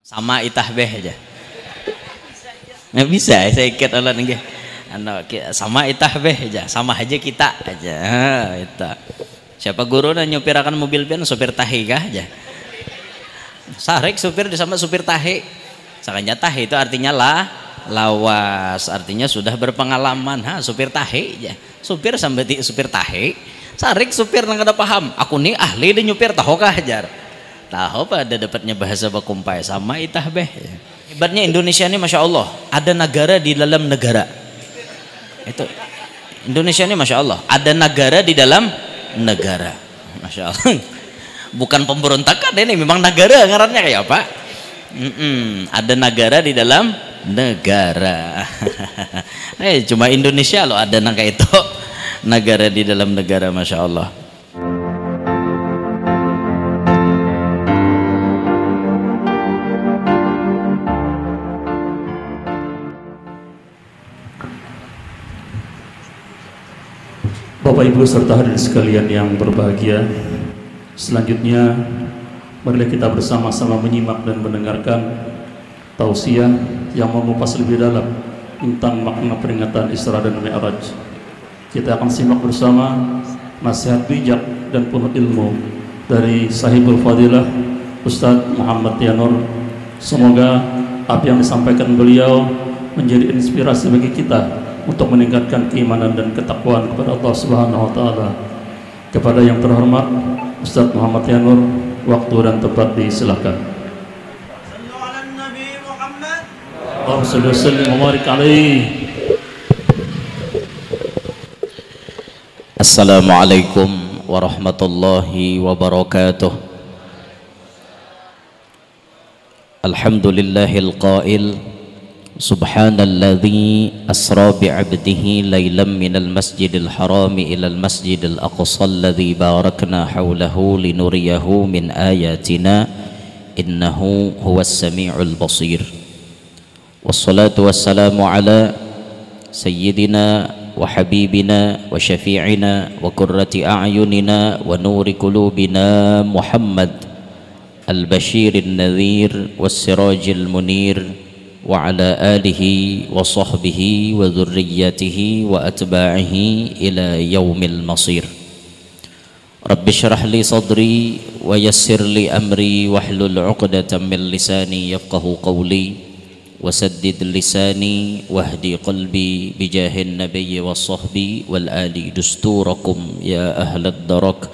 Sama itahbeh aja. Nggak bisa saya ikat alat nih. Sama itahbeh aja, sama aja kita aja. Itu. Siapa guru dan nyupirakan mobil pian supir tahi kah aja. Sarek supir sama supir tahi. Sakanya tahi itu artinya lawas, artinya sudah berpengalaman. Supir tahi aja. Supir sampai supir tahi. Sarek supir nggak ada paham. Aku nih ahli di nyupir tahu kah ajar. Tahu pada dapatnya bahasa bakumpai sama itahbeh. Hebatnya Indonesia ini masya Allah ada negara di dalam negara. Itu Indonesia ini masya Allah ada negara di dalam negara. Masya Allah. Bukan pemberontakan ini memang negara ngarannya kayak apa? Ada negara di dalam negara. Cuma Indonesia loh ada naga itu negara di dalam negara masya Allah. Bapak Ibu serta hadirin sekalian yang berbahagia, selanjutnya marilah kita bersama-sama menyimak dan mendengarkan tausiah yang mengupas lebih dalam tentang makna peringatan Isra dan Mi'raj. Kita akan simak bersama nasihat bijak dan penuh ilmu dari Sahibul Fadilah Ustadz Muhammad Yanur. Semoga apa yang disampaikan beliau menjadi inspirasi bagi kita untuk meningkatkan keimanan dan ketakwaan kepada Allah Subhanahu wa taala. Kepada yang terhormat Ustaz Muhammad Yanur, waktu dan tempat disilakan. Sallu ala Nabi Muhammad. Allahumma shalli wa sallim wa barik alaihi. Assalamualaikum warahmatullahi wabarakatuh. Alhamdulillahil qail Subhanalladzi asra bi'abdihi laylan minal masjidil harami ilal masjidil aqsa alladzi barakna hawlahu linuriyahu min ayatina innahu huwas sami'ul basir. Wassalatu wassalamu ala sayyidina wa habibina wa syafi'ina wa qurrati a'yunina wa nuri qulubina Muhammad al-bashirin nadhir was sirajil munir wa ala alihi wa sahbihi wa dhurriyyatihi wa atba'ihi ila yaumil masir. Rabbi syrah li sadri wa yassir li amri wahlul 'uqdatam min lisani yafqahu qawli wa saddid lisani wahdi qalbi bijahin nabiyyi was sahbi wal ali dusturakum ya ahlad darak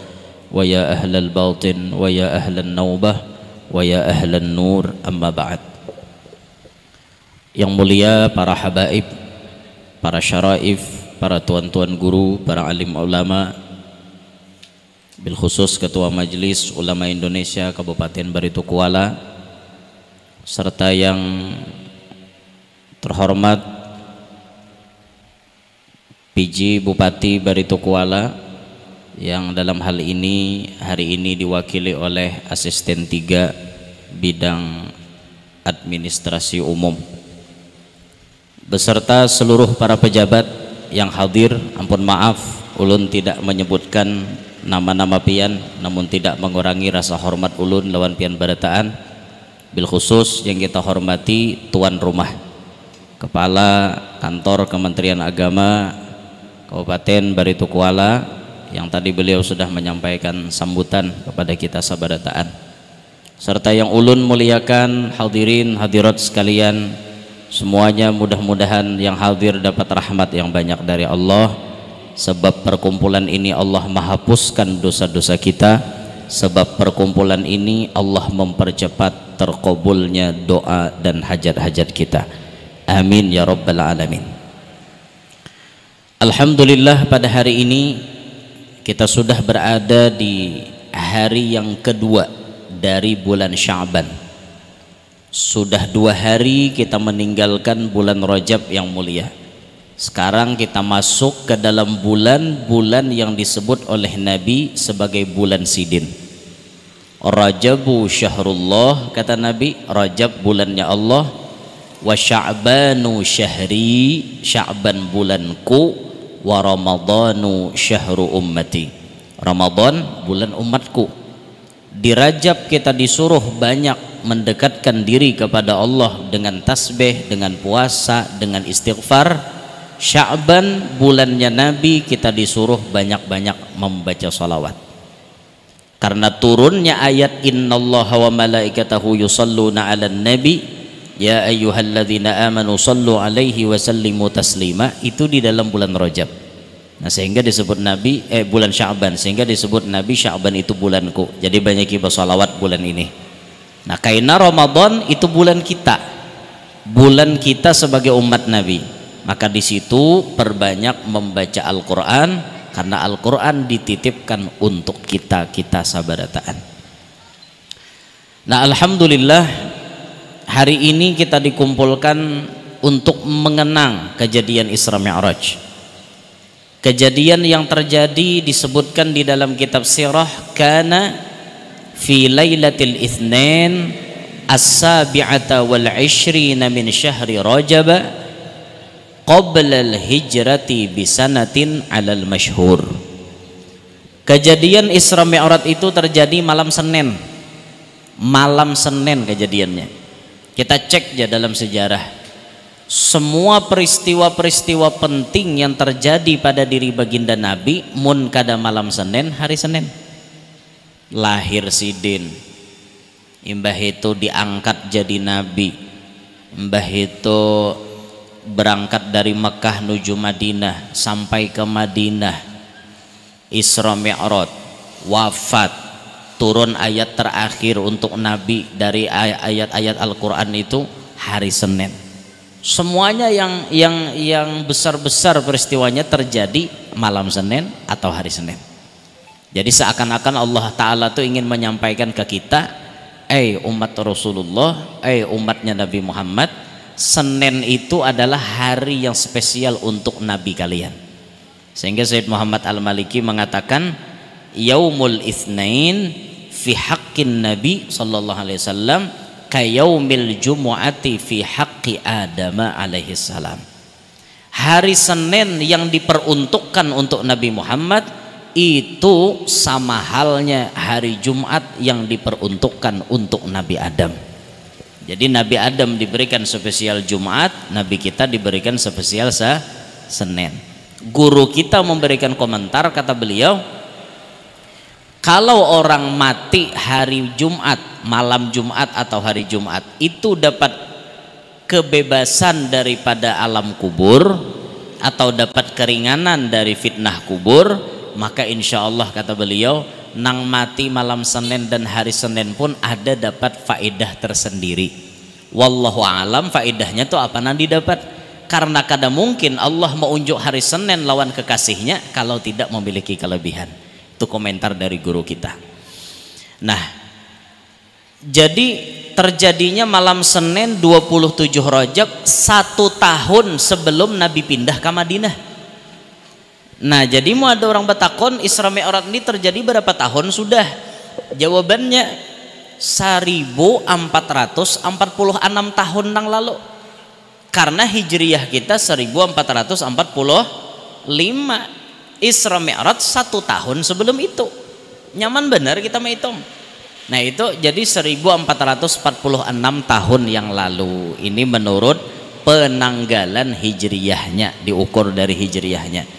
wa ya ahlal batin wa ya ahlan naubah wa ya ahlan nur amma ba'd. Yang mulia para habaib, para syaraif, para tuan-tuan guru, para alim ulama, bil khusus Ketua Majelis Ulama Indonesia Kabupaten Barito Kuala, serta yang terhormat PJ Bupati Barito Kuala yang dalam hal ini hari ini diwakili oleh Asisten 3 Bidang Administrasi Umum, beserta seluruh para pejabat yang hadir. Ampun maaf ulun tidak menyebutkan nama-nama pian, namun tidak mengurangi rasa hormat ulun lawan pian barataan. Bil khusus yang kita hormati tuan rumah, Kepala Kantor Kementerian Agama Kabupaten Barito Kuala, yang tadi beliau sudah menyampaikan sambutan kepada kita sabarataan, serta yang ulun muliakan hadirin hadirat sekalian semuanya. Mudah-mudahan yang hadir dapat rahmat yang banyak dari Allah. Sebab perkumpulan ini Allah menghapuskan dosa-dosa kita. Sebab perkumpulan ini Allah mempercepat terkabulnya doa dan hajat-hajat kita. Amin ya rabbal alamin. Alhamdulillah, pada hari ini kita sudah berada di hari yang kedua dari bulan Sya'ban. Sudah 2 hari kita meninggalkan bulan Rajab yang mulia. Sekarang kita masuk ke dalam bulan-bulan yang disebut oleh Nabi sebagai bulan sidin. Rajabu syahrullah, kata Nabi, Rajab bulannya Allah. Wa sya'banu syahri, Sya'ban bulanku. Wa ramadhanu syahru ummati, Ramadan bulan umatku. Di Rajab kita disuruh banyak mendekatkan diri kepada Allah dengan tasbih, dengan puasa, dengan istighfar. Sya'ban bulannya Nabi, kita disuruh banyak-banyak membaca salawat. Karena turunnya ayat innallaha wa malaikatahu yusalluna 'alan nabi ya ayyuhalladzina amanu sallu 'alaihi wa sallimu taslima, itu di dalam bulan Rajab. Nah, sehingga disebut Nabi bulan Sya'ban, sehingga disebut Nabi Sya'ban itu bulanku. Jadi banyak bersalawat bulan ini. Nah, kaina Ramadan itu bulan kita. Bulan kita sebagai umat Nabi. Maka di situ perbanyak membaca Al-Qur'an, karena Al-Qur'an dititipkan untuk kita sabarataan. Nah, alhamdulillah hari ini kita dikumpulkan untuk mengenang kejadian Isra Mi'raj. Kejadian yang terjadi disebutkan di dalam kitab sirah, kana fi lailatil itsnain as-sabi'ata wal 'ishrina min syahri Rajab qabla al-hijrati bisanatin 'alal masyhur. Kejadian Isra Mi'raj itu terjadi malam Senin. Malam Senin kejadiannya. Kita cek ya dalam sejarah. Semua peristiwa-peristiwa penting yang terjadi pada diri baginda Nabi mun kada malam Senin, hari Senin. Lahir Sidin, imbah itu diangkat jadi nabi, imbah itu berangkat dari Mekah menuju Madinah, sampai ke Madinah, Isra Mi'raj, wafat, turun ayat terakhir untuk Nabi dari ayat-ayat Al-Quran itu hari Senin. Semuanya yang besar-besar peristiwanya terjadi malam Senin atau hari Senin. Jadi seakan-akan Allah Ta'ala tuh ingin menyampaikan ke kita, umat Rasulullah, umatnya Nabi Muhammad, Senin itu adalah hari yang spesial untuk Nabi kalian. Sehingga Sayyid Muhammad Al-Maliki mengatakan, Yaumul Itsnain fi haqqin Nabi sallallahu alaihi wasallam ka yaumil jumu'ati fi haqqi Adam alaihi salam. Hari Senin yang diperuntukkan untuk Nabi Muhammad itu sama halnya hari Jumat yang diperuntukkan untuk Nabi Adam. Jadi Nabi Adam diberikan spesial Jumat, Nabi kita diberikan spesial Senin. Guru kita memberikan komentar, kata beliau, kalau orang mati hari Jumat, malam Jumat atau hari Jumat, itu dapat kebebasan daripada alam kubur atau dapat keringanan dari fitnah kubur, maka insya Allah, kata beliau, nang mati malam Senin dan hari Senin pun ada dapat faedah tersendiri. Wallahu alam faedahnya tuh apa nanti dapat, karena kada mungkin Allah mau unjuk hari Senin lawan kekasihnya kalau tidak memiliki kelebihan. Itu komentar dari guru kita. Nah, jadi terjadinya malam Senin 27 Rajab 1 tahun sebelum Nabi pindah ke Madinah. Nah, jadi mau ada orang bertakon, Isra Mi'raj ini terjadi berapa tahun sudah? Jawabannya 1446 tahun yang lalu. Karena hijriyah kita 1445, Isra Mi'raj 1 tahun sebelum itu. Nyaman benar kita menghitung. Nah, itu jadi 1446 tahun yang lalu. Ini menurut penanggalan hijriyahnya, diukur dari hijriyahnya.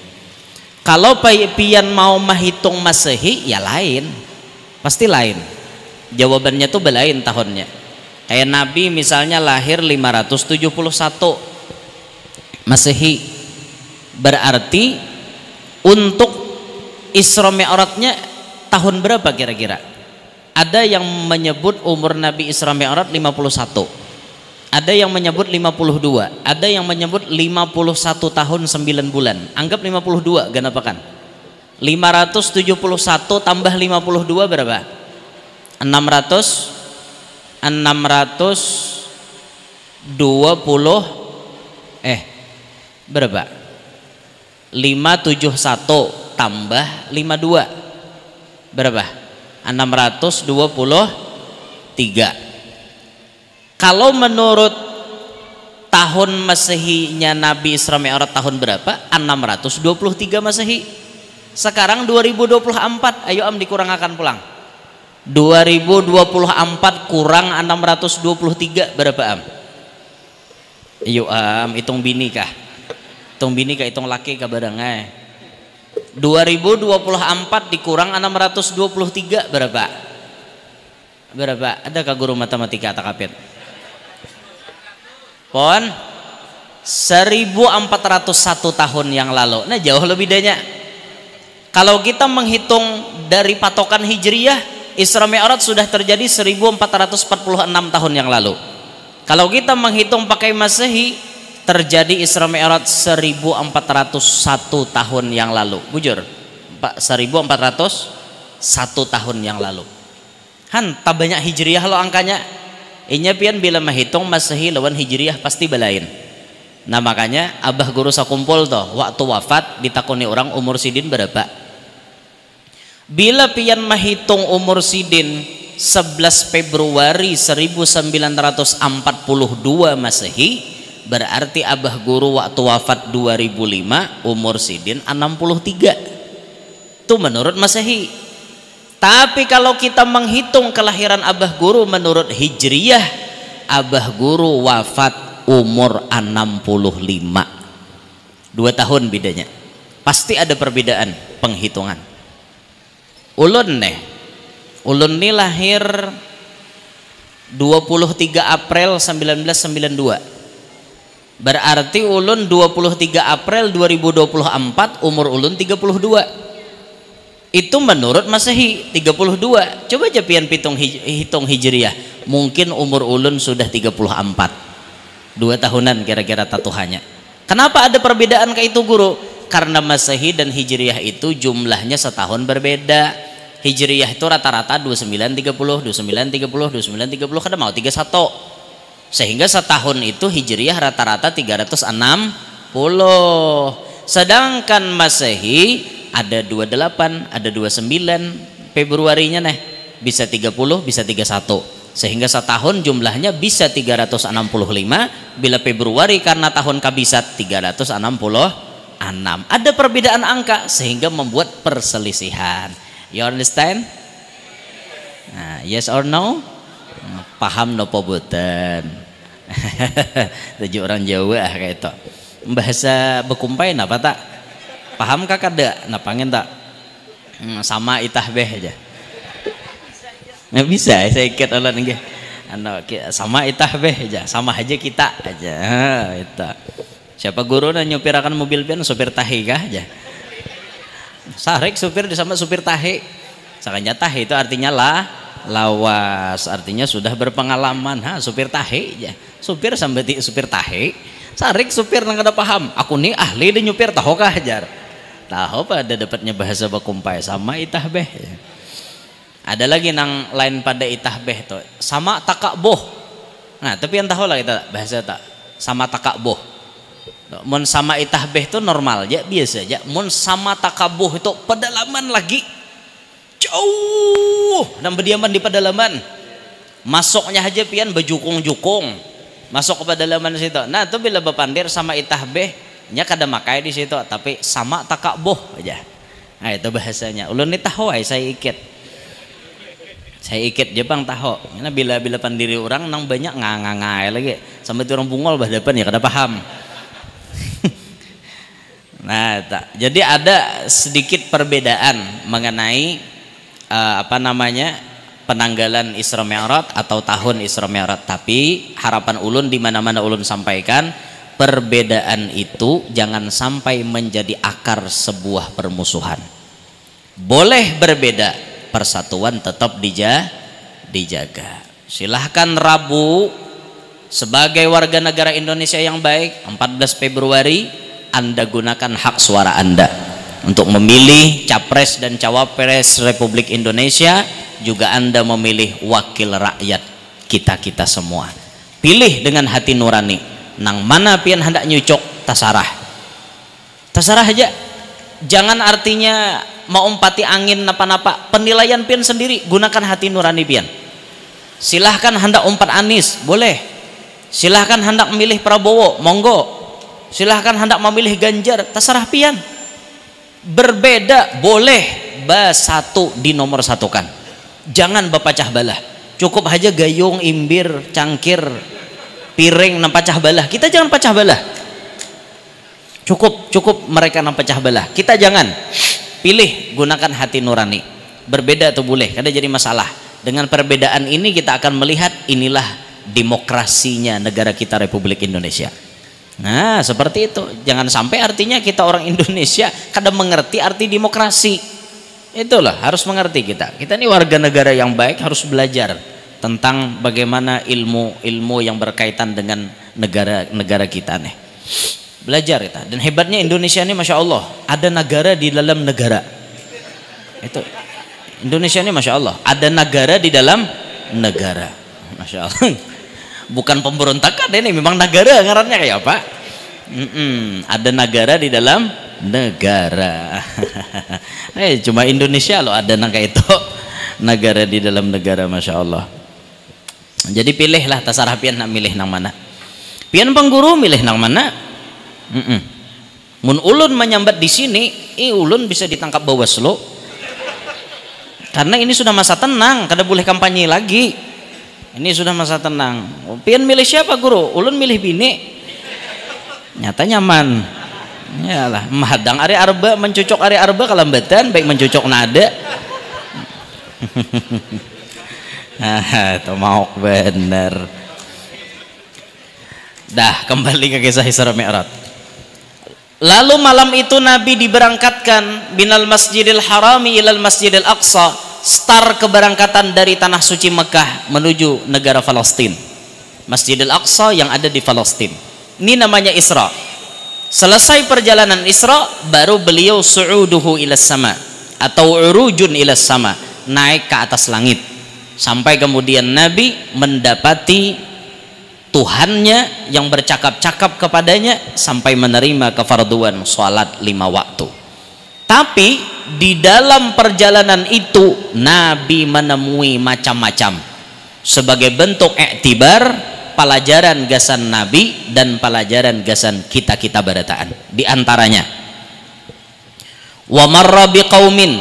Kalau pian mau menghitung Masehi ya lain, pasti lain. Jawabannya tuh belain tahunnya. Kayak Nabi misalnya lahir 571 Masehi, berarti untuk Isra Mi'rajnya tahun berapa kira-kira? Ada yang menyebut umur Nabi Isra Mi'raj 51, ada yang menyebut 52, ada yang menyebut 51 tahun 9 bulan. Anggap 52 genapakan. 571 tambah 52 berapa? berapa? 571 tambah 52 berapa? 623. Kalau menurut tahun Masehinya Nabi Isra Mi'raj tahun berapa? 623 Masehi. Sekarang 2024, ayo am dikurangkan pulang. 2024 kurang 623 berapa am? Iyo am, hitung bini kah? Hitung bini kah, hitung laki kah badangai? 2024 dikurang 623 berapa? Berapa? Adakah guru matematika atau kapit? Pon 1401 tahun yang lalu. Nah jauh lebih banyak. Kalau kita menghitung dari patokan Hijriyah, Isra Mi'raj sudah terjadi 1446 tahun yang lalu. Kalau kita menghitung pakai Masehi, terjadi Isra Mi'raj 1401 tahun yang lalu. Bujur, 1401 tahun yang lalu. Han, tak banyak Hijriyah lo angkanya. Inya pian bila menghitung Masehi lawan Hijriyah pasti belain. Nah makanya abah guru sakumpul toh, waktu wafat ditakoni orang umur sidin berapa. Bila pian menghitung umur sidin 11 Februari 1942 Masehi, berarti abah guru waktu wafat 2005 umur sidin 63. Itu menurut Masehi. Tapi kalau kita menghitung kelahiran abah guru menurut Hijriyah, abah guru wafat umur 65. 2 tahun bedanya. Pasti ada perbedaan penghitungan. Ulun ini lahir 23 April 1992. Berarti ulun 23 April 2024 umur ulun 32. Itu menurut Masehi 32. Coba aja pian hitung Hijriyah. Mungkin umur ulun sudah 34. 2 tahunan kira-kira tatuhannya. Kenapa ada perbedaan kayak itu guru? Karena Masehi dan Hijriyah itu jumlahnya setahun berbeda. Hijriyah itu rata-rata 2930, 2930, 2930 kada mau 31. Sehingga setahun itu Hijriyah rata-rata 360. Sedangkan Masehi ada 28, ada 29 Februarinya nih. Bisa 30, bisa 31. Sehingga setahun jumlahnya bisa 365. Bila Februari karena tahun kabisat 366. Ada perbedaan angka sehingga membuat perselisihan. You understand? Nah, yes or no? Paham no poboten. Tujuh orang Jawa kayak itu. Bahasa bekumpai apa tak? Paham kah kada? Napangin tak? Sama itah beh aja. Nggak bisa, saya ikat ulan nggih. Sama itah beh aja, sama aja kita aja. Itu. Siapa guru na nyupirakan mobil pian supir tahi kah aja? Sarek supir sama supir tahi. Sakanya tahi itu artinya lawas, artinya sudah berpengalaman. Supir tahi aja. Supir sampai supir tahi. Sarek supir nang kada paham. Aku nih ahli di nyupir tahu kah ajar. Tahu pada dapatnya bahasa bakumpai sama itah beh. Ada lagi nang lain pada itah beh tuh. Sama takak boh. Nah, tapi yang tahu lah kita bahasa tak sama takak boh. Mun sama itah beh itu normal aja, biasa aja. Mun sama takabuh itu pedalaman lagi jauh dan berdiaman di pedalaman. Masuknya aja pian bejukung-jukung masuk ke pedalaman situ. Nah itu bila bapandir sama itah beh nya kada makai di situ, tapi sama takabuh aja. Nah itu bahasanya. Ulun ni tahu saya ikit Jepang tahu. Karena bila pandiri orang nang banyak ngangai lagi sampai orang bungol bah depan ya kada paham. Nah, jadi ada sedikit perbedaan mengenai penanggalan Isra Mi'raj atau tahun Isra Mi'raj. Tapi harapan ulun di mana-mana ulun sampaikan, perbedaan itu jangan sampai menjadi akar sebuah permusuhan. Boleh berbeda, persatuan tetap dijaga. Silahkan Rabu sebagai warga negara Indonesia yang baik, 14 Februari Anda gunakan hak suara Anda untuk memilih capres dan cawapres Republik Indonesia. Juga Anda memilih wakil rakyat kita semua. Pilih dengan hati nurani. Nang mana pian hendak nyucok tasarah aja. Jangan artinya mau umpati angin napa-napa. Penilaian pian sendiri, gunakan hati nurani pian. Silahkan hendak umpat Anies, boleh. Silahkan hendak memilih Prabowo, monggo. Silahkan hendak memilih Ganjar, terserah pian. Berbeda boleh, satu di nomor satukan. Jangan bapacah balah. Cukup aja gayung, imbir, cangkir, piring nang pacah balah. Kita jangan pacah balah. Cukup mereka nang pecah belah. Kita jangan. Pilih, gunakan hati nurani. Berbeda tuh boleh, kada jadi masalah. Dengan perbedaan ini kita akan melihat inilah demokrasinya negara kita Republik Indonesia. Nah, seperti itu. Jangan sampai artinya kita orang Indonesia kada mengerti arti demokrasi. Itulah, harus mengerti kita. Kita ini warga negara yang baik, harus belajar tentang bagaimana ilmu yang berkaitan dengan negara kita nih. Belajar kita. Dan hebatnya Indonesia ini Masya Allah, ada negara di dalam negara. Itu Indonesia ini Masya Allah, ada negara di dalam negara. Masya Allah. Bukan pemberontakan ini, memang negara ngarannya kayak apa? Ada negara di dalam negara. Cuma Indonesia loh ada nang kayak itu, negara di dalam negara. Masya Allah. Jadi pilihlah tasarah pian nak milih nang mana. Pian pengguru milih nang mana. Mun ulun menyambat di sini, ulun bisa ditangkap Bawaslu. Karena ini sudah masa tenang, kada boleh kampanye lagi. Ini sudah masa tenang. Pian milih siapa guru? Ulun milih bini. Nyata nyaman. Yalah, mahadang ari arba, mencucok ari arba kalambatan, baik mencucok nada. Itu mau bener. Dah, kembali ke kisah Isra Mi'raj. Lalu malam itu Nabi diberangkatkan binal Masjidil Harami ilal Masjidil Aqsa, start keberangkatan dari tanah suci Mekah menuju negara Palestina. Masjidil Aqsa yang ada di Palestina. Ini namanya Isra. Selesai perjalanan Isra, baru beliau su'uduhu ilas sama atau urujun ilas sama, naik ke atas langit. Sampai kemudian Nabi mendapati Tuhannya yang bercakap-cakap kepadanya sampai menerima kefarduan sholat 5 waktu. Tapi di dalam perjalanan itu Nabi menemui macam-macam sebagai bentuk iktibar, pelajaran gasan Nabi dan pelajaran gasan kita barataan. Di antaranya wa marra biqaumin,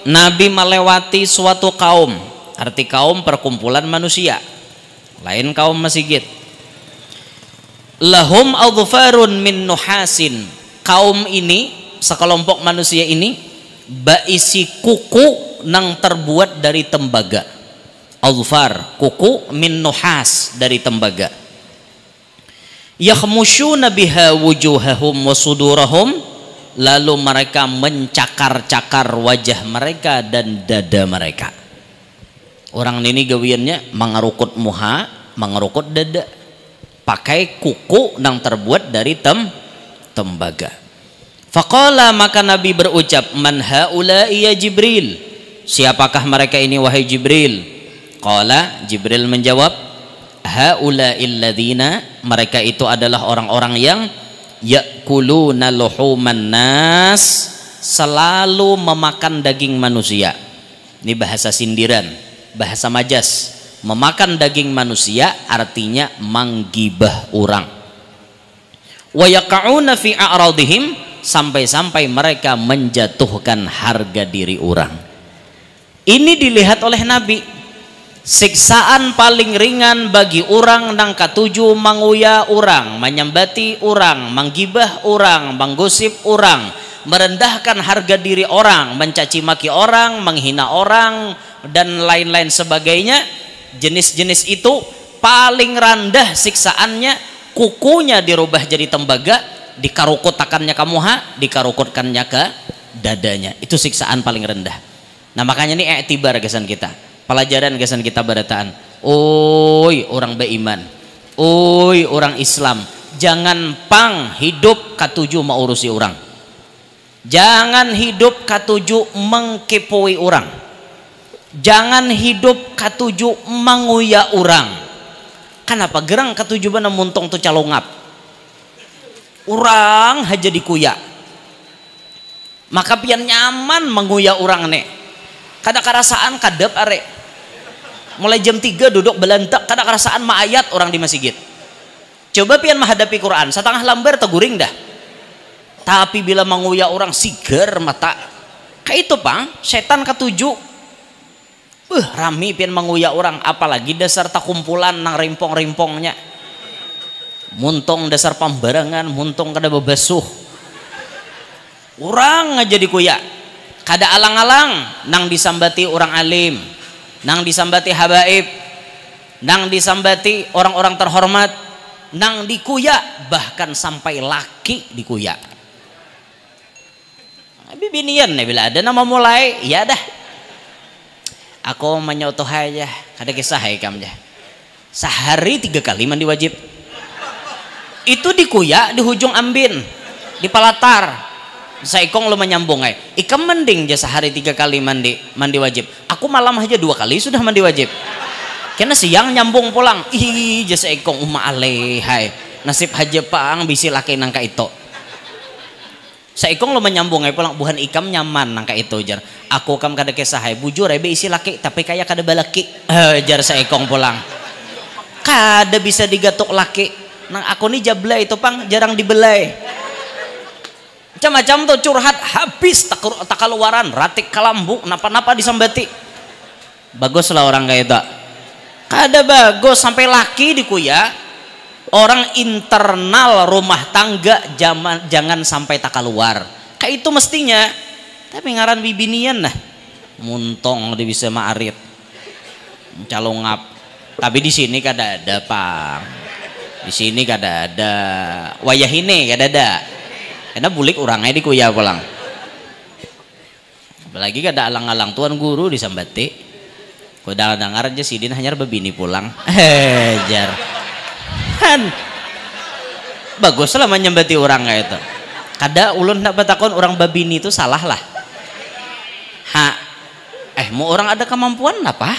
Nabi melewati suatu kaum. Arti kaum perkumpulan manusia, lain kaum masjid. Lahum adfarun min nuhasin, kaum ini, sekelompok manusia ini baisi kuku nang terbuat dari tembaga. Adfar, kuku, min nuhas, dari tembaga. Yakhmusyuna biha wujuhahum wa sudurahum, lalu mereka mencakar-cakar wajah mereka dan dada mereka. Orang ini gawiannya mengerukut muha, mengerukut dada, pakai kuku yang terbuat dari tembaga. Faqala, maka Nabi berucap, man haula'i ya Jibril, siapakah mereka ini wahai Jibril? Qala, Jibril menjawab, haula'il ladzina, mereka itu adalah orang-orang yang ya'kuluna luhuman nas, selalu memakan daging manusia. Ini bahasa sindiran, bahasa majas. Memakan daging manusia artinya menggibah orang. Wa yaqa'una fi a'radihim, sampai-sampai mereka menjatuhkan harga diri orang. Ini dilihat oleh Nabi. Siksaan paling ringan bagi orang nang katuju manguya orang, menyambati orang, menggibah orang, menggosip orang, merendahkan harga diri orang, mencaci maki orang, menghina orang dan lain-lain sebagainya. Jenis-jenis itu paling rendah siksaannya, kukunya dirubah jadi tembaga, dikarukutakannya ke muha, dikarukutkannya ke dadanya. Itu siksaan paling rendah. Nah makanya ini iktibar gasan kita, pelajaran gasan kita barataan. Oi orang beriman, oi orang Islam, jangan pang hidup katuju mau urusi orang, jangan hidup katuju mengkepoi orang, jangan hidup katuju menguya orang. Kenapa gerang katuju bana muntong tu calongap orang haja dikuya, maka pian nyaman menguya orang nih. Kada kerasaan kadep are mulai jam 3 duduk belantak, kada kerasaan maayat orang di masjid. Coba pian menghadapi Quran setengah lambar teguring dah, tapi bila menguya orang sigar mata kayak itu pang setan ketujuh. Rami pian menguyak orang, apalagi dasar tak kumpulan nang rimpong-rimpongnya. Muntong dasar pembarangan, muntong kada bebasuh. Orang aja dikuyak. Kada alang-alang nang disambati orang alim, nang disambati habaib, nang disambati orang-orang terhormat, nang dikuyak, bahkan sampai laki dikuyak. Bibinian nih bila ada nama mulai, ya dah. Aku menyotoh aja, ada kisah hikam aja. Sehari 3 kali mandi wajib. Itu dikuyak di hujung ambin, di palatar. Saikong lo menyambung ay. Ikam mending aja sehari 3 kali mandi wajib. Aku malam aja 2 kali sudah mandi wajib. Karena siang nyambung pulang. Ih, jasa ikong alehai. Nasib haja pang bisi laki nangka itu. Saikong lo menyambung ay pulang buhan ikam nyaman nangka itu jar. Aku kam kada kisah ay bujur ay be isi laki tapi kayak kada balaki. Jar saikong pulang. Kada bisa digatuk laki. Nang aku nih jablay itu pang jarang dibelai. Macam-macam tuh curhat habis tak keluaran ratik kalambu napa-napa disambati. Baguslah orang kayak itu. Kada bagus sampai laki dikuya. Orang internal rumah tangga jangan sampai tak keluar. Kayak itu mestinya. Tapi ngaran bibinian nah. Muntong dia bisa maarit. Calongap. Tapi di sini kada ada, Pang. Di sini kada ada. Wayah ini kada ada. Karena bulik orangnya dikuya pulang. Apalagi kada alang-alang tuan guru disambati. Kuda dengar aja sidin hanya babini pulang. Jar. Han. Bagus lah menyambati orang kayak itu. Kada ulun nak batakon orang babini itu salah lah. Mau orang ada kemampuan apa?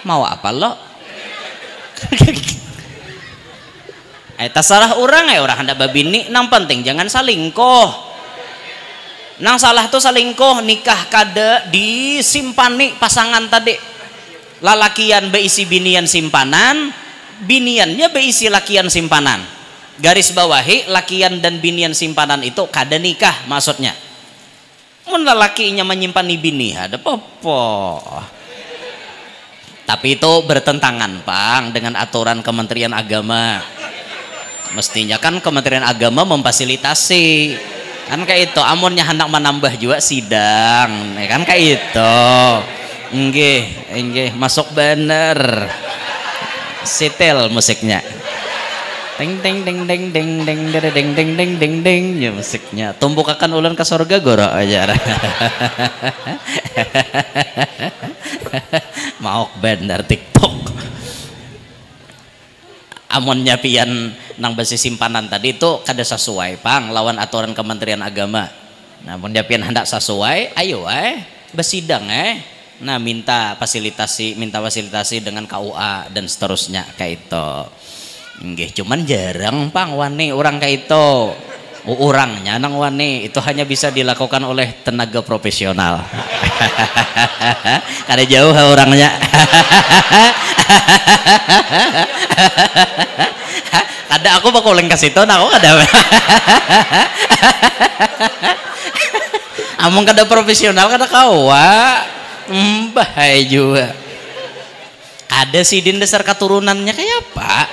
Mau apa lo? Terserah orang orang hendak babini, nang penting jangan salingkoh. Nang salah tuh salingkoh, nikah kada disimpani pasangan tadi. Lalakian beisi binian simpanan, biniannya beisi lakian simpanan. Garis bawahi lakian dan binian simpanan itu kada nikah maksudnya. Mun lalakinya menyimpan bini ada apa-apa. Tapi itu bertentangan, Pang, dengan aturan Kementerian Agama. Mestinya kan Kementerian Agama memfasilitasi kan kayak itu amunnya hendak menambah juga sidang ya kan kayak itu enggih masuk bener setel musiknya ding ding ding ding ding ding ding ding ding ding ding ding ya musiknya tumbuk akan ulan ke surga goro aja mau bener TikTok amonnya pian nang besi simpanan tadi itu kada sesuai, Pang, lawan aturan Kementerian Agama. Namun dia pian hendak sesuai, ayo besidang nah minta fasilitasi dengan KUA dan seterusnya kayak itu. Nggih, cuman jarang, Pang, wani orang kayak itu. Orangnya nang wani itu hanya bisa dilakukan oleh tenaga profesional. Kada jauh orangnya. Kada aku bakal leng kasih tau, aku kada. Among kada profesional kada kawa. Bahaya juga. Ada sidin dasar keturunannya kayak apa?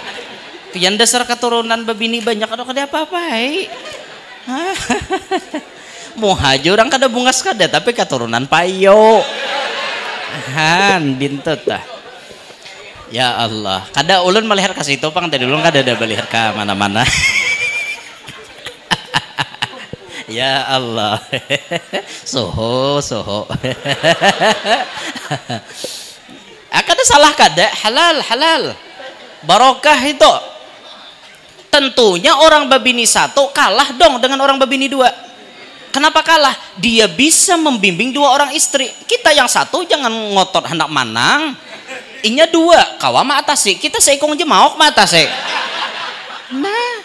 Pian dasar keturunan babini banyak kada apa-apa. Mau haji orang kada bungas kada tapi keturunan payo. Han bintut tah. Ya Allah, kada ulun melihat kasih itu, Pang, tadi ulun kada ada melihat ke mana-mana. Ya Allah. Soho. Kada salah kada, halal. Barokah itu. Tentunya orang babini satu kalah dong dengan orang babini dua. Kenapa kalah? Dia bisa membimbing 2 orang istri. Kita yang satu jangan ngotot hendak manang. Inya 2, kawa ma atasi. Kita seikong aja mau ma atasi. Nah,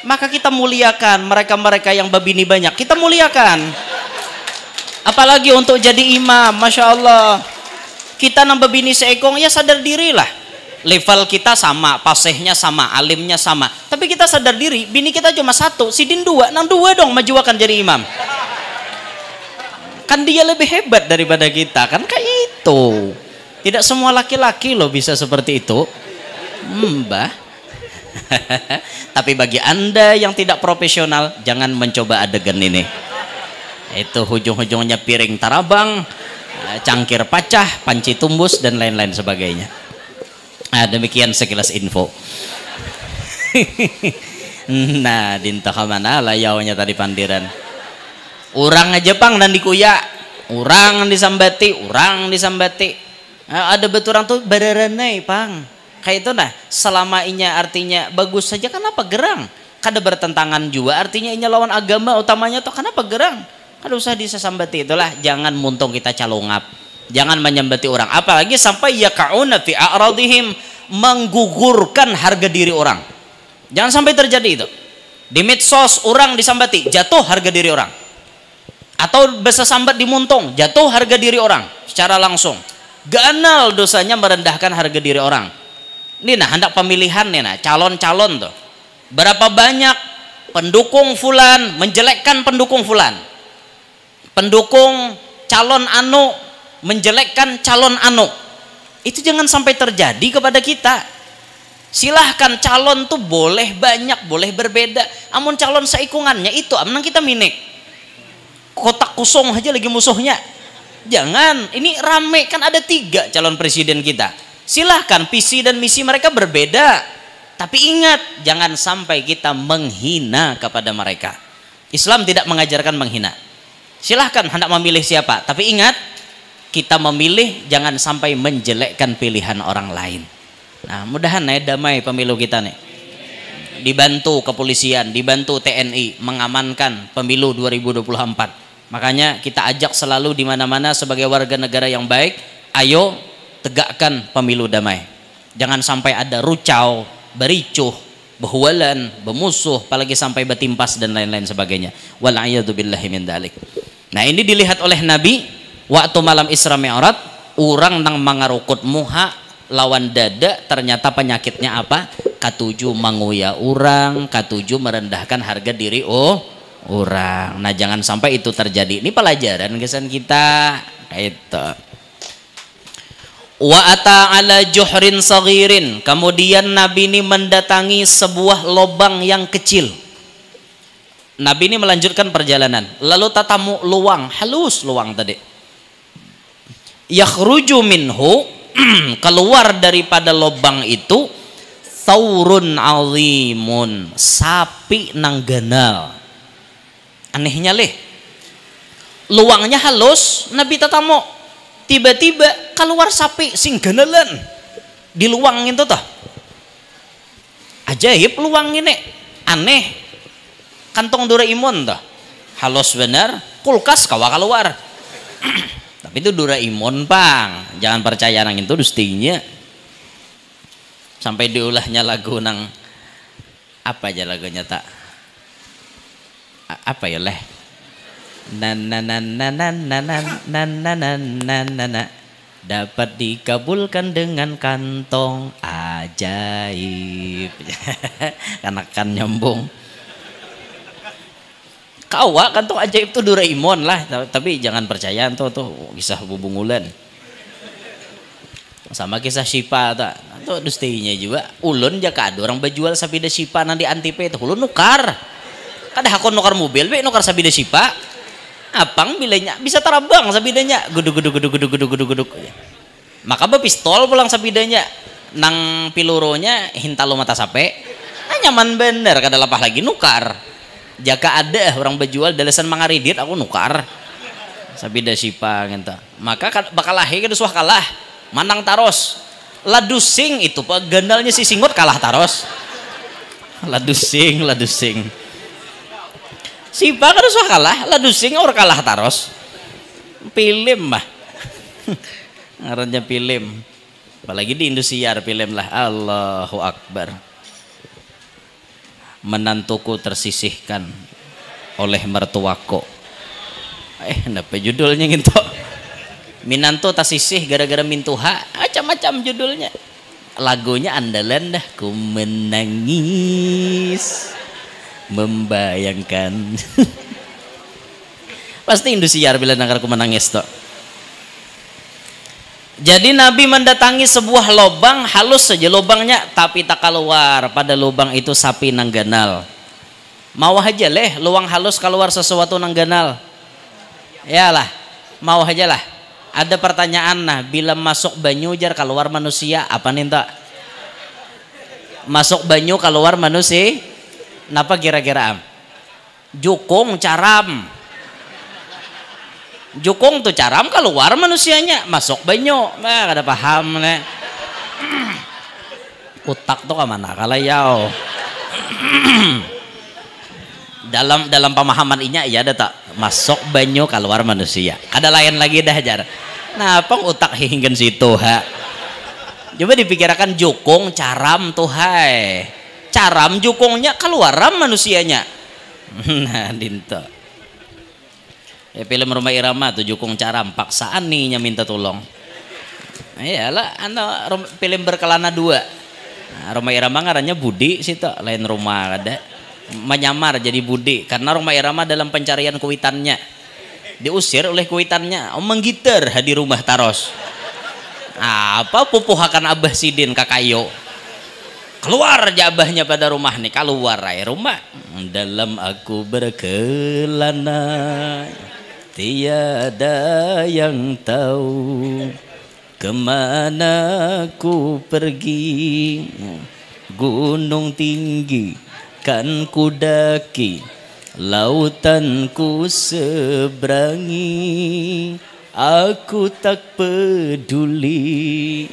maka kita muliakan mereka-mereka yang babini banyak. Kita muliakan. Apalagi untuk jadi imam, Masya Allah. Kita nang babini seikong ya sadar diri lah. Level kita sama, pasehnya sama, alimnya sama. Tapi kita sadar diri, bini kita cuma 1, sidin 2, nang 2 dong majuakan jadi imam. Kan dia lebih hebat daripada kita, kan kayak itu. Tidak semua laki-laki loh bisa seperti itu. Mbah. Tapi bagi Anda yang tidak profesional, jangan mencoba adegan ini. Itu ujung-ujungnya piring tarabang, cangkir pecah, panci tumbus, dan lain-lain sebagainya. Nah, demikian sekilas info. Nah, dinta mana layaunya tadi pandiran. Orang aja pang dan dikuya, orang disambati, ada betul orang tuh badaranai pang. Kayak itu nah, selama inya artinya bagus saja kenapa gerang? Kada bertentangan juga artinya inya lawan agama utamanya tuh kenapa gerang? Kada usah disambati. Itulah, jangan muntung kita calongap. Jangan menyambati orang, apalagi sampai yaqauna fi a'radihim, menggugurkan harga diri orang. Jangan sampai terjadi itu. Di medsos orang disambati, jatuh harga diri orang. Atau bahasa sambat di muntung, jatuh harga diri orang secara langsung. Ganal dosanya merendahkan harga diri orang. Ini nah hendak pemilihan nih nah, calon-calon tuh. Berapa banyak pendukung fulan menjelekkan pendukung fulan. Pendukung calon anu menjelekkan calon anu. Itu jangan sampai terjadi kepada kita. Silahkan calon tuh boleh banyak, boleh berbeda. Amun calon seikungannya itu amnang kita minik. Kotak kosong aja lagi musuhnya. Jangan, ini rame kan ada 3 calon presiden kita. Silahkan visi dan misi mereka berbeda. Tapi ingat, jangan sampai kita menghina kepada mereka. Islam tidak mengajarkan menghina. Silahkan hendak memilih siapa, tapi ingat, kita memilih jangan sampai menjelekkan pilihan orang lain. Nah, mudahan damai pemilu kita nih. Dibantu kepolisian, dibantu TNI mengamankan pemilu 2024. Makanya kita ajak selalu di mana-mana sebagai warga negara yang baik, ayo tegakkan pemilu damai. Jangan sampai ada rucau, bericuh, behualan, bemusuh, apalagi sampai betimpas dan lain-lain sebagainya. Wal'iyadzubillahi min dzalik. Nah, ini dilihat oleh Nabi waktu malam Isra Mi'raj, orang nang mangarukut muha lawan dada, ternyata penyakitnya apa? Katuju menguya orang, katuju merendahkan harga diri orang. Nah, jangan sampai itu terjadi. Ini pelajaran kesan kita. Itu. Wa ata ala juhrin saghirin. Kemudian Nabi ini mendatangi sebuah lubang yang kecil. Nabi ini melanjutkan perjalanan. Lalu tatamu luang, halus luang tadi. Yakhruju minhu, keluar daripada lubang itu thawrun azimun, sapi nang ganal. Anehnya leh, luangnya halus, Nabi tatamu tiba-tiba keluar sapi sing ganalan di luang itu toh. Ajaib luang ini, aneh. Kantong Doraemon toh, halus benar, kulkas kawa keluar. Tapi itu Doraemon pang, jangan percaya nang itu dustinya. Sampai diulahnya lagu nang apa aja lagunya tak? Apa ya leh? Dapat dikabulkan dengan kantong ajaib. Karena kan nyambung. Kawa kantong ajaib tuh Doraemon lah, tapi jangan percaya tuh kisah bubungulan. Sama kisah Shipa tuh dustinya juga. Ulun jaka ada orang berjual sabida Shipa nanti antipe itu ulun nukar. Kada hakon nukar mobil, nukar sabida Shipa. Apang bilanya bisa terabang sabidanya, guduk. Maka pistol pulang sabidanya, nang piluronya hintalo mata sape. Nyaman bener, kada lapah lagi nukar. Jaka ada orang berjual dalesan mangaridit, aku nukar sabida Shipa gitu. Maka bakal lahir kada suah kalah, manang taros. Ladusing itu gandalnya si singot kalah taros. Ladusing. Shipa kan suah kalah, ladusing orang kalah taros. Film mah. Ngarannya film. Apalagi di Indosiar film lah. Allahu Akbar. Menantuku tersisihkan oleh mertuaku. Kenapa judulnya gitu? Minantu tasisih gara-gara mintuha, macam-macam judulnya. Lagunya andalan dah, ku menangis membayangkan. Pasti Indosiar bila dengar aku menangis toh. Jadi Nabi mendatangi sebuah lubang, halus saja lubangnya, tapi tak keluar. Pada lubang itu sapi nangganal. Mau aja leh, luang halus keluar sesuatu nangganal. Yalah, mau aja lah. Ada pertanyaan nah, bila masuk banyu jar keluar manusia, apa nih tak? Masuk banyu keluar manusia, napa kira-kira am? Jukung caram. Jukung tuh caram keluar manusianya, masuk banyu. Nah, kada paham nih. Utak tuh kemana kalau yau? dalam pemahaman inya ya ada tak masuk banyu keluar manusia. Ada lain lagi dah jar. Nah, apa utak hinggan situ ha? Coba dipikirkan jukung caram tuh hai. Caram jukungnya keluar manusianya. Nah, dinto. Ya film Rumah Irama tuh jukung caram paksaan nih minta tolong. Iyalah film berkelana dua. Nah, Rumah Irama ngarannya Budi situ, lain rumah ada. Menyamar jadi Budi karena Rumah Irama dalam pencarian kuitannya. Diusir oleh kuitannya, menggitar di rumah taros. Apa pupuhakan Abah Sidin Kakayo. Keluar jabahnya pada rumah nih, keluar rumah. Dalam aku berkelana tiada yang tahu kemana ku pergi, gunung tinggi kan ku daki, lautan ku seberangi, aku tak peduli.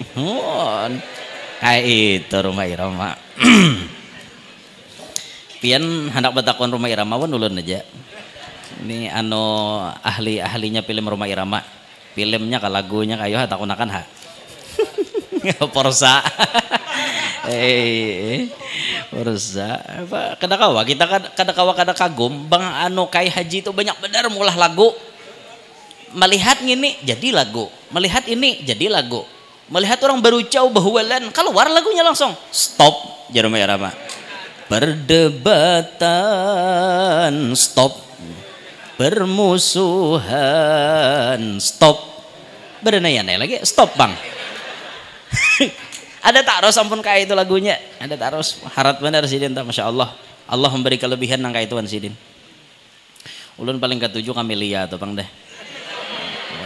Itu Rumah Irama. Pian hendak betakon Rumah Irama pun ulun aja. Ini ahli-ahlinya film Rumah Irama. Filmnya ke lagunya kayo takunakan ha. Porsa. Porsa. Apa kadakawa kita kadakawa kada kagum bang kai haji itu banyak benar mulah lagu. Melihat ini jadi lagu. Melihat ini jadi lagu. Melihat orang berucau bahwalan keluar lagunya langsung stop jar Rumah Irama. Perdebatan stop, permusuhan stop, berenaya lagi stop bang. Ada taros ampun kayak itu lagunya, ada taros harat benar sidin tak, masya Allah. Allah memberi kelebihan nang kayak ituan sidin. Ulun paling ketujuh Kamelia tuh bang deh.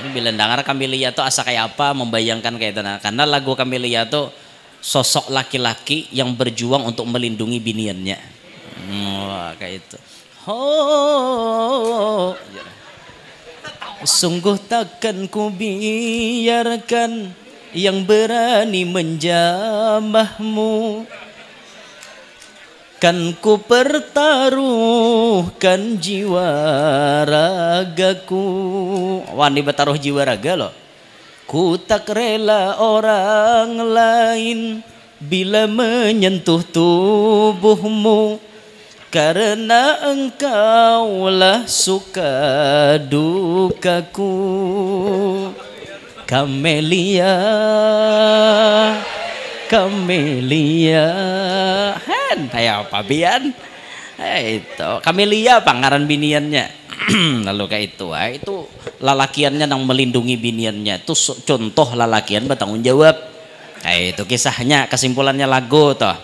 Bila dengar Kamelia tuh asa kayak apa, membayangkan kayak itu. Nah, karena lagu Kamelia tuh sosok laki-laki yang berjuang untuk melindungi biniannya. Wah, kayak itu. Oh, sungguh takkan ku biarkan yang berani menjamahmu. Kan ku pertaruhkan jiwa ragaku. Wani bertaruh jiwa raga loh. Ku tak rela orang lain bila menyentuh tubuhmu, karena engkaulah suka dukaku. Kamelia, Kamelia, kayak apa bian? Itu Kamelia pangaran biniannya. Lalu kayak itu lalakiannya yang melindungi biniannya. Itu contoh lalakian bertanggung jawab. Itu kisahnya, kesimpulannya lagu toh.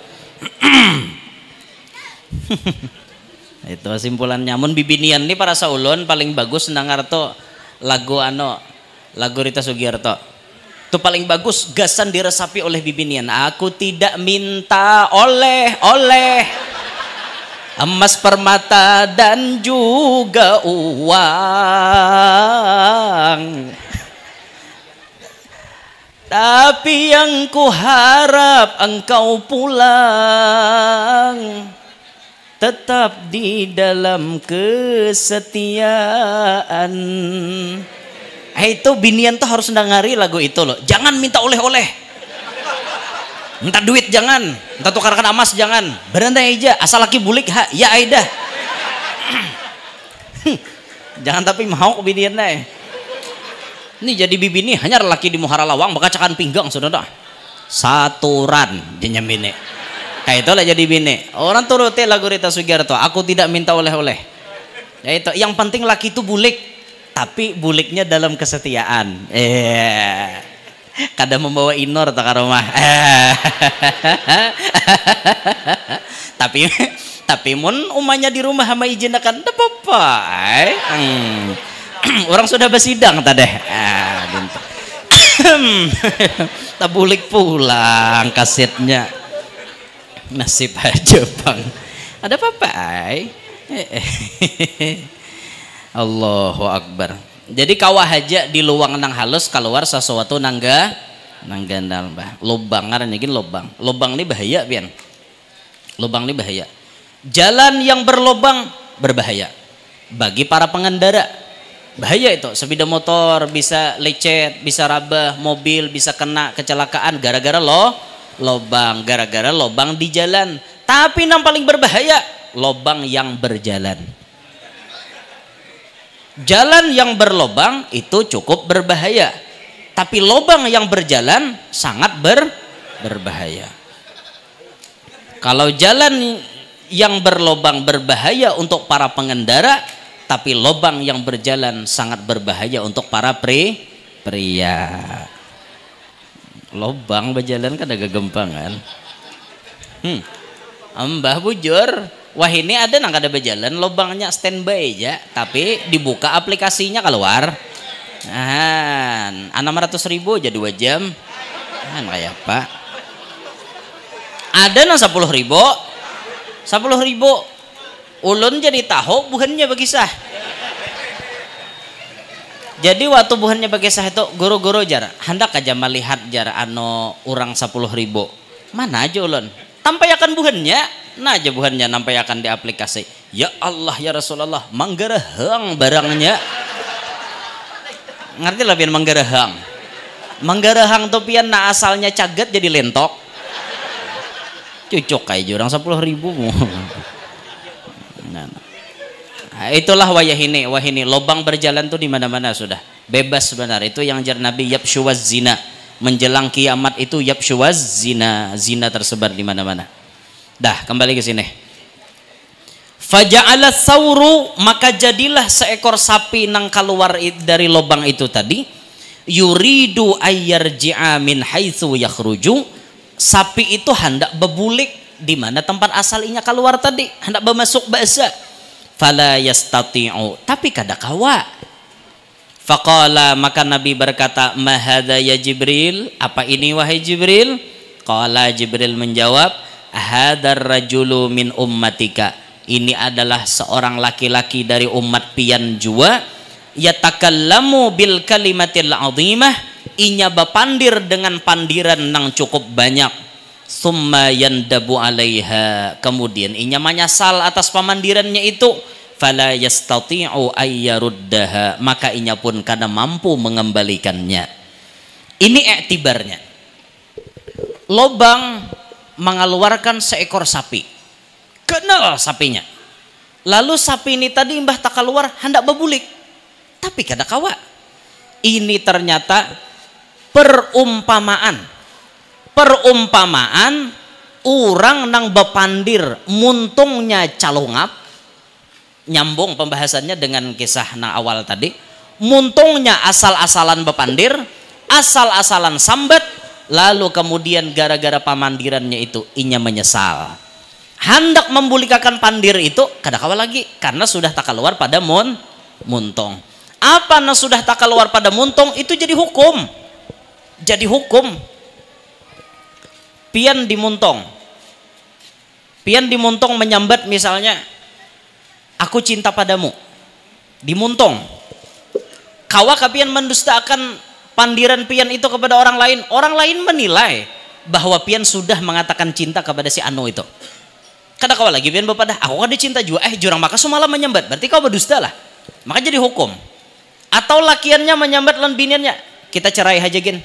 Itu kesimpulannya. Mun bibinian ini para saulun paling bagus ndengar to lagu Rita Sugiarto. Itu paling bagus, gasan diresapi oleh bibinian. Aku tidak minta oleh emas permata dan juga uang, tapi yang ku harap engkau pulang tetap di dalam kesetiaan. Itu binian tuh harus dengari lagu itu loh. Jangan minta oleh-oleh. Minta duit jangan, minta tukarkan emas jangan. Beranda aja, asal laki bulik ha, ya aidah. Jangan tapi mau binian deh. Ini jadi bibi nih hanya laki di Muhara Lawang bakacakan pinggang saudara. Saturan dia nyambine. Kayak itulah jadi bini. Orang turutin lagu Rita Sugiarto. Aku tidak minta oleh-oleh. Ya itu, yang penting laki itu bulik. tapi buliknya dalam kesetiaan. Kada membawa inor tak rumah. Tapi mun umanya di rumah sama izinakan tidak apa-apa. Orang sudah bersidang tadi. Tabulik pulang kasetnya. Nasib aja bang. Ada apa-apa? Allahu Akbar. Jadi kawah haja di luang nang halus keluar sesuatu nangga gandal bah. Lubang ngarannya gini lubang. Lubang ini bahaya pian. Lubang ini bahaya. Jalan yang berlubang berbahaya bagi para pengendara. Bahaya itu. Sepeda motor bisa lecet, bisa rabah, mobil bisa kena kecelakaan gara-gara lubang, gara-gara lubang di jalan. Tapi yang paling berbahaya lubang yang berjalan. Jalan yang berlobang itu cukup berbahaya, tapi lobang yang berjalan sangat berbahaya. Kalau jalan yang berlobang berbahaya untuk para pengendara, tapi lobang yang berjalan sangat berbahaya untuk para pria. Lobang berjalan kan agak gempangan. Mbah bujur. Wah ini ada nang kada berjalan, lubangnya standby aja, tapi dibuka aplikasinya keluar. 600.000 aja 2 jam. Kayak apa? Ada nang 10.000. 10.000. Ulun jadi tahu buhannya begisah. Jadi waktu buhannya begisah itu guru-guru jar, hendak aja melihat jar orang 10.000. Mana aja ulun? Tampayakan buhannya. Nah aja buhannya nampayakan di aplikasi. Ya Allah ya Rasulullah, manggarahang barangnya. Ngerti lah pian manggarahang. Manggarahang tuh pian na asalnya caget jadi lentok. Cucuk kayak orang 10.000 Nah, itulah wahini lobang berjalan tuh di mana-mana sudah. Bebas benar. Itu yang jar Nabi yapshuwaz zina. Menjelang kiamat itu yapshuwaz zina. Zina tersebar di mana-mana. Dah kembali ke sini. Faja'ala sauru, maka jadilah seekor sapi nang keluar dari lubang itu tadi. Yuridu ayyarji'a min haitsu yakhruju. Sapi itu hendak bebulik di mana tempat asalnya keluar tadi, hendak bermasuk bahasa. Fala yastati'u, tapi kada kawa. Faqala, maka Nabi berkata, "Ma hadza ya Jibril?" Apa ini wahai Jibril? Qala, Jibril menjawab, "Hadzal rajulu min ummatika." Ini adalah seorang laki-laki dari umat pian jua, yatakallamu bil kalimatil azimah, inya bapandir dengan pandiran nang cukup banyak. Summa yandabu alaiha, kemudian inya menyesal atas pamandirannya itu. Fala yastati'u ayyaruddaha, maka inya pun kada mampu mengembalikannya. Ini iktibarnya. Lobang mengeluarkan seekor sapi, kenal sapinya. Lalu sapi ini tadi mbah tak keluar hendak bebulik, tapi kada kawa. Ini ternyata perumpamaan orang nang bepandir muntungnya calongap. Nyambung pembahasannya dengan kisah nang awal tadi. Muntungnya asal-asalan bepandir, asal-asalan sambat. Lalu kemudian gara-gara pamandirannya itu inya menyesal, hendak membulikakan pandir itu kada kawa lagi karena sudah tak keluar pada muntung. Apa na sudah tak keluar pada muntung itu jadi hukum. Pian dimuntung menyambat misalnya, aku cinta padamu, dimuntung. Kawa kapian mendustakan pandiran pian itu kepada orang lain menilai bahwa pian sudah mengatakan cinta kepada si anu itu. Kada kawa lagi pian bapak dah, aku kada cinta juga, jurang maka semalam menyambat, berarti kau berdusta lah, maka jadi hukum. Atau lakiannya menyambat lan biniannya, kita cerai aja gin.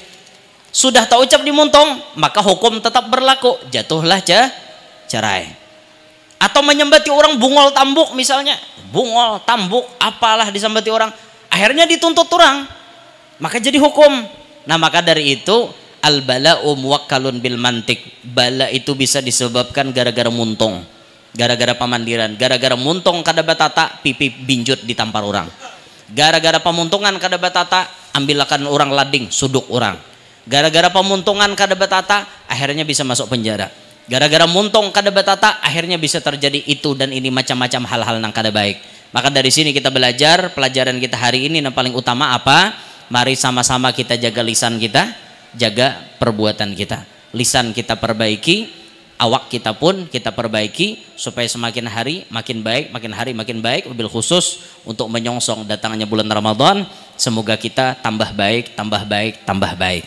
Sudah tak ucap dimuntung, maka hukum tetap berlaku, jatuhlah cerai. Atau menyambati orang bungol tambuk misalnya, bungol tambuk apalah disambati orang, akhirnya dituntut orang, maka jadi hukum. Nah maka dari itu al bala'u muwakkalun bil mantik. Bala itu bisa disebabkan gara-gara muntung, gara-gara pamandiran, gara-gara muntung kada batata pipi binjut ditampar orang. Gara-gara pemuntungan kada batata, ambilakan orang lading, suduk orang. Gara-gara pemuntungan kada batata, akhirnya bisa masuk penjara. Gara-gara muntung kada batata, akhirnya bisa terjadi itu dan ini macam-macam hal-hal yang kada baik. Maka dari sini kita belajar, pelajaran kita hari ini yang paling utama apa? Mari sama-sama kita jaga lisan kita, jaga perbuatan kita. Lisan kita perbaiki, awak kita pun kita perbaiki supaya semakin hari makin baik, makin hari makin baik. Wabil khusus untuk menyongsong datangnya bulan Ramadan, semoga kita tambah baik, tambah baik, tambah baik.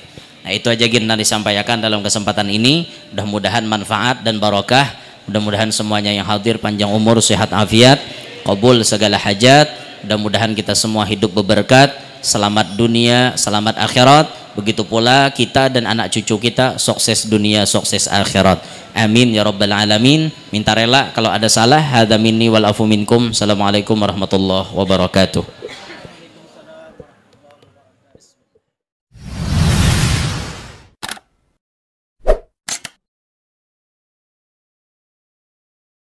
Nah, itu aja yang disampaikan dalam kesempatan ini. Mudah-mudahan manfaat dan barokah. Mudah-mudahan semuanya yang hadir panjang umur, sehat afiat, qabul segala hajat. Mudah-mudahan kita semua hidup berberkat, selamat dunia, selamat akhirat. Begitu pula kita dan anak cucu kita sukses dunia, sukses akhirat. Amin ya rabbal alamin. Minta rela kalau ada salah. Hadza minni wal afu minkum. Assalamualaikum warahmatullahi wabarakatuh.